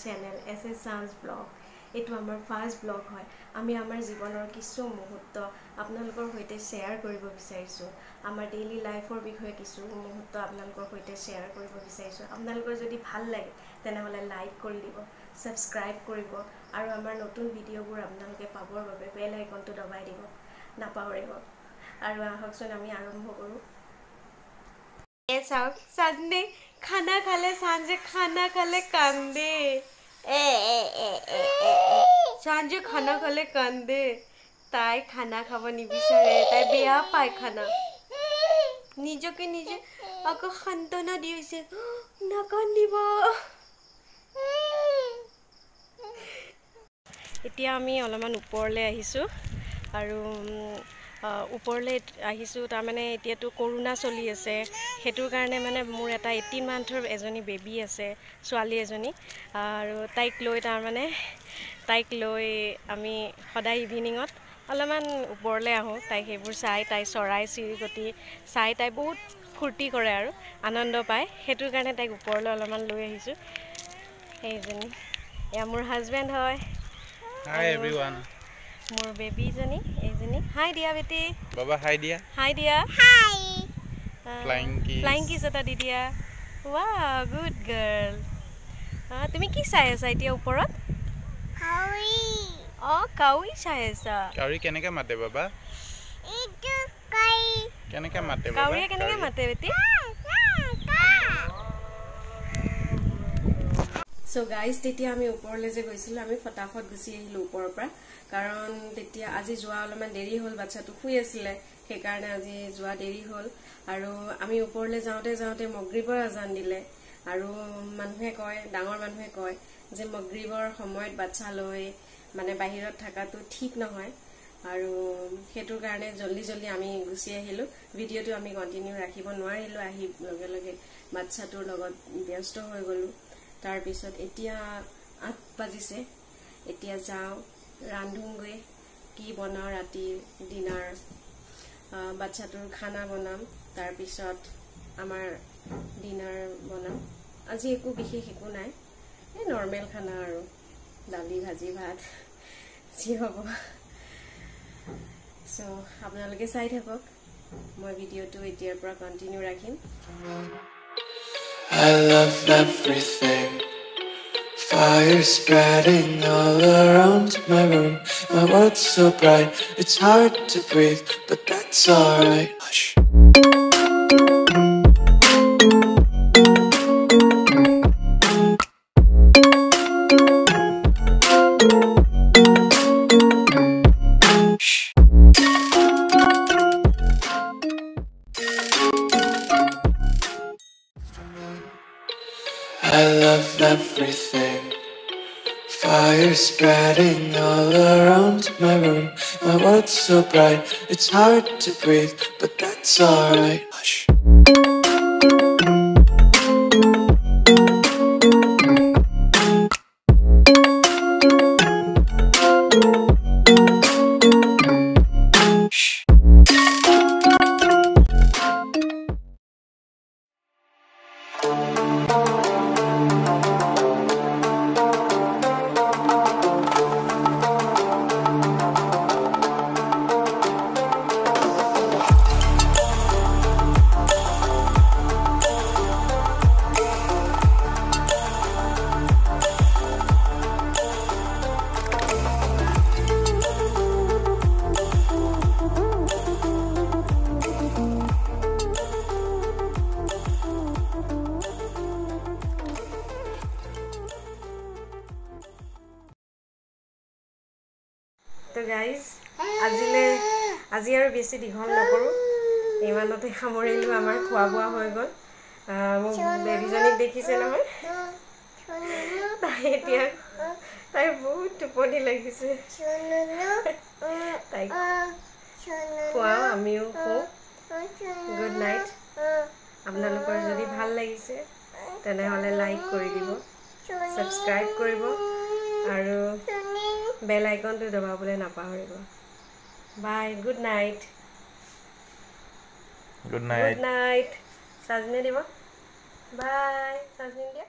Channel SS Sans blog এইটো আমাৰ first blog হয় আমি আমাৰ জীৱনৰ কিছু মুহূৰ্ত আপোনালোকৰ সৈতে শ্বেয়াৰ কৰিব বিচাৰিছোঁ আমাৰ ডেইলি লাইফৰ বিষয়ে কিছু মুহূৰ্ত আপোনালোকৰ সৈতে শ্বেয়াৰ কৰিব বিচাৰিছোঁ আপোনালোকৰ যদি ভাল লাগে তেনেহ'লে লাইক কৰি দিব সাবস্ক্ৰাইব কৰিব আৰু আমাৰ নতুন ভিডিঅ'বোৰ আপোনালোকে পাবৰ বাবে বেল আইকনটো দবাই দিব নাপাহৰিব আৰু আহকচোন আমি আৰম্ভ কৰোঁ চাওক সাজনে খানা খালে সাঁজে খানা খালে কান্দে সাঁজে খানা খালে কান্দে তাই খানা খাব নিবিচাৰে তাই বেয়া পায় খানা নিজকে নিজে আকৌ সান্তনা দিছে নাকান্দিব এতিয়া আমি অলপমান ওপৰলৈ আহিছোঁ আৰু ওপৰলৈ আহিছোঁ তাৰমানে এতিয়াতো কৰোণা চলি আছে সেইটোৰ কাৰণে মানে মোৰ এটা 18 মান্থৰ এজনী বেবী আছে ছোৱালী এজনী আৰু তাইক লৈ আমি সদায় ইভিনিঙত অলপমান ওপৰলৈ আহোঁ তাইক সেইবোৰ চাই তাই চৰাই চিৰিকটি চাই তাই বহুত ফূৰ্তি কৰে আৰু আনন্দ পায় সেইটোৰ কাৰণে তাইক ওপৰলৈ অলপমান লৈ আহিছোঁ সেইজনী এয়া মোৰ হাজবেণ্ড হয় Hi everyone. More baby jani, ejani. Hi dia beti. Baba hi dia. Hi dia. Hi. Flying kiss. Flying kiss ata di dia. Wow, good girl. Tumi ki sai asa etia uporat? Kaui. Oh, kaui sai asa. Kauri keneka mate baba? Itu kai. Keneka mate baba? Kauri keneka mate beti? So guys, তেতিয়া আমি ওপৰলৈ যে গৈছিল আমি ফটাফট গুছি আহিলো ওপৰৰ পৰা কাৰণ তেতিয়া আজি যোৱা অলপমান দেৰি হ'ল বাচ্চাটো শুই আছিল সেই কাৰণে আজি যোৱা দেৰি হ'ল আৰু আমি ওপৰলৈ যাওঁতে মগৰিবৰ আজান দিলে আৰু মানুহে কয় ডাঙৰ মানুহে কয় যে মগৰিবৰ সময়ত বাচ্চা লৈ মানে বাহিৰত থাকাটো ঠিক নহয় আৰু হেতুৰ কাৰণে জলদি আমি গুছি আহিলো ভিডিওটো আমি কন্টিনিউ ৰাখিব নোৱাৰিলো আহি লগে লগে বাচ্চাটোৰ লগত ব্যস্ত হৈ গলো তাৰ পিছত এতিয়া 8 বাজিছে এতিয়া যাও ৰান্ধুংগে কি বনাও ৰাতি ডিনাৰ বাচ্চাটোৰ খানা বনাম তাৰ পিছত আমাৰ ডিনাৰ বনাম আজি একো বিশেষ একো নাই এই নৰমাল খানা আৰু দালি ভাজি ভাত যি হ'ব সো আপোনালোকে চাই থাকক মই ভিডিওটো এতিয়াৰ পৰা কন্টিনিউ ৰাখিম I love everything. Fire spreading all around my room. My world's so bright, it's hard to breathe, but that's alright. Hush. I love everything. Fire spreading all around my room. My world's so bright, it's hard to breathe, but that's alright. Hush. তো guys আজি আৰু বেছি দীঘল নকৰো ইমানতে সামৰিলো আমাৰ খোৱা বোৱা হৈ গ'ল মোক বেবিজনীক দেখিছে নহয় তাই বহুত টোপনি লাগিছে তাই খোৱাও আমিও খুব গুড নাইট আপোনালোকৰ যদি ভাল লাগিছে তেনেহ'লে লাইক কৰি দিব সাবস্ক্ৰাইব কৰিব আৰু বেল আইকনটো দবাবলৈ নাপাহৰিব bye good night Good night. সাজনে দিব বাই সাজনে দিয়া